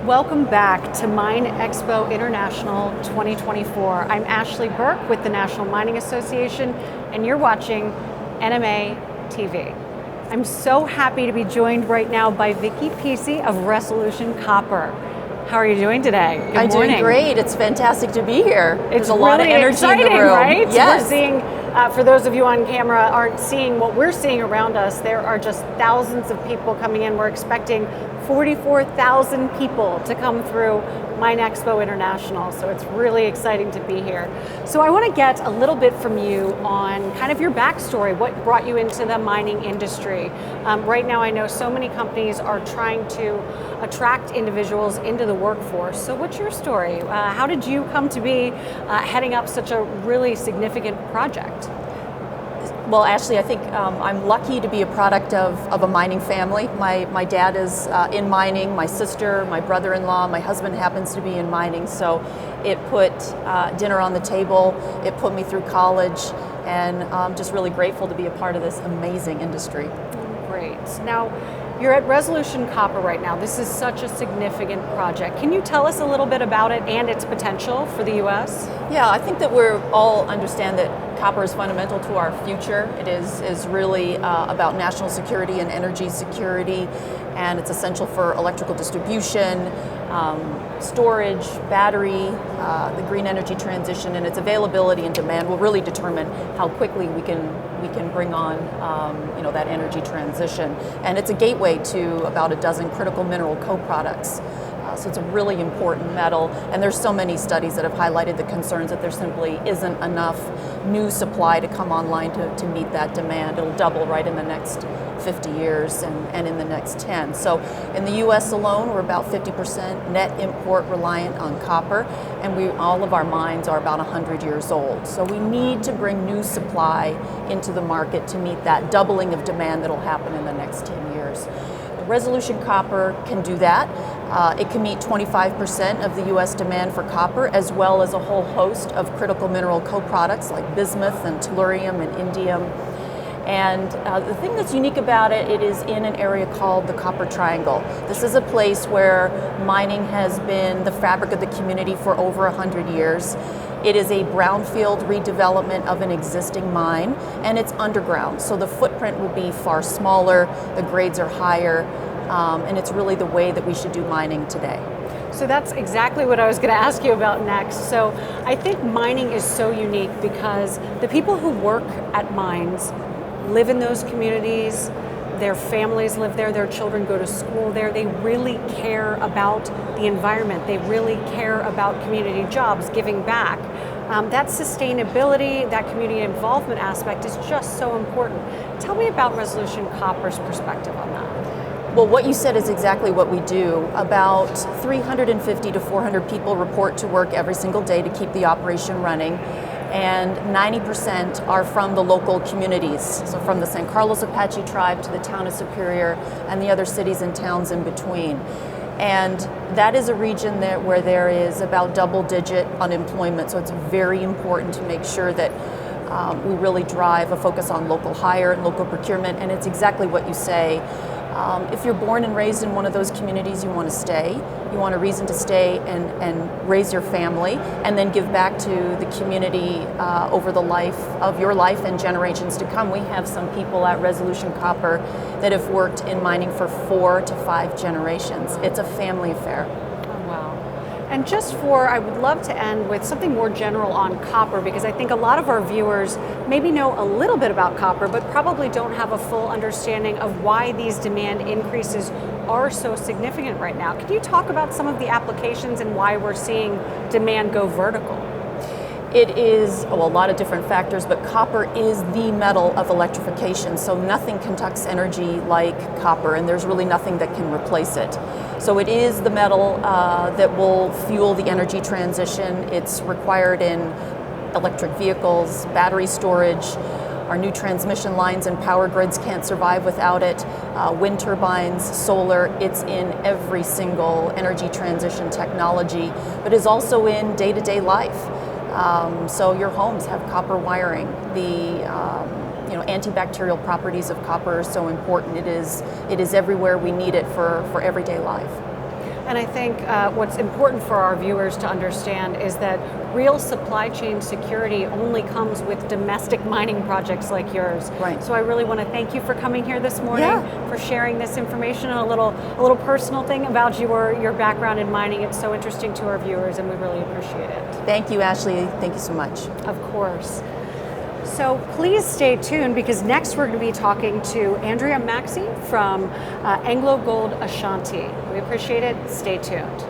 Welcome back to MINExpo International 2024. I'm Ashley Burke with the National Mining Association, and you're watching NMA TV. I'm so happy to be joined right now by Vicky Peacey of Resolution Copper. How are you doing today? Good morning. I'm doing great. It's fantastic to be here. There's a lot of energy exciting, in the room. Right? Yes. We're seeing, for those of you on camera aren't seeing what we're seeing around us, there are just thousands of people coming in. We're expecting 44,000 people to come through MINExpo International, so it's really exciting to be here. So I want to get a little bit from you on kind of your backstory, what brought you into the mining industry. Right now I know so many companies are trying to attract individuals into the workforce. So what's your story? How did you come to be heading up such a really significant project? Well, Ashley, I think I'm lucky to be a product of a mining family. My dad is in mining, my sister, my brother-in-law, my husband happens to be in mining, so it put dinner on the table, it put me through college, and I'm just really grateful to be a part of this amazing industry. Great. Now, you're at Resolution Copper right now. This is such a significant project. Can you tell us a little bit about it and its potential for the U.S.? Yeah, I think that we all understand that copper is fundamental to our future. It is really about national security and energy security, and it's essential for electrical distribution, storage, battery, the green energy transition, and its availability and demand will really determine how quickly we can bring on that energy transition. And it's a gateway to about a dozen critical mineral co-products. So it's a really important metal, and there's so many studies that have highlighted the concerns that there simply isn't enough new supply to come online to meet that demand. It'll double right in the next 50 years and in the next 10. So in the US alone, we're about 50% net import reliant on copper, and all of our mines are about 100 years old. So we need to bring new supply into the market to meet that doubling of demand that'll happen in the next 10 years. Resolution Copper can do that. It can meet 25% of the U.S. demand for copper, as well as a whole host of critical mineral co-products like bismuth and tellurium and indium. And the thing that's unique about it, it is in an area called the Copper Triangle. This is a place where mining has been the fabric of the community for over 100 years. It is a brownfield redevelopment of an existing mine, and it's underground, so the footprint will be far smaller, the grades are higher, and it's really the way that we should do mining today. So that's exactly what I was going to ask you about next. So I think mining is so unique because the people who work at mines live in those communities, their families live there, their children go to school there, they really care about the environment, they really care about community jobs, giving back. That sustainability, that community involvement aspect is just so important. Tell me about Resolution Copper's perspective on that. Well, what you said is exactly what we do. About 350 to 400 people report to work every single day to keep the operation running, and 90% are from the local communities, so from the San Carlos Apache tribe to the town of Superior and the other cities and towns in between. And that is a region where there is about double-digit unemployment, so it's very important to make sure that we really drive a focus on local hire and local procurement, and it's exactly what you say. If you're born and raised in one of those communities, you want to stay. You want a reason to stay and raise your family, and then give back to the community over the life of your life and generations to come. We have some people at Resolution Copper that have worked in mining for 4 to 5 generations. It's a family affair. Oh, wow. And I would love to end with something more general on copper, because I think a lot of our viewers maybe know a little bit about copper, but probably don't have a full understanding of why these demand increases are so significant right now. Can you talk about some of the applications and why we're seeing demand go vertical? It is a lot of different factors, but copper is the metal of electrification, so nothing conducts energy like copper, and there's really nothing that can replace it. So it is the metal that will fuel the energy transition. It's required in electric vehicles, battery storage. Our new transmission lines and power grids can't survive without it. Wind turbines, solar, it's in every single energy transition technology, but is also in day-to-day life. So your homes have copper wiring. The antibacterial properties of copper are so important. It is everywhere. We need it for everyday life. And I think what's important for our viewers to understand is that real supply chain security only comes with domestic mining projects like yours. Right. So I really want to thank you for coming here this morning, for sharing this information, and a little personal thing about your background in mining. It's so interesting to our viewers, and we really appreciate it. Thank you, Ashley. Thank you so much. Of course. So please stay tuned, because next we're going to be talking to Andrea Maxey from Anglo Gold Ashanti. We appreciate it. Stay tuned.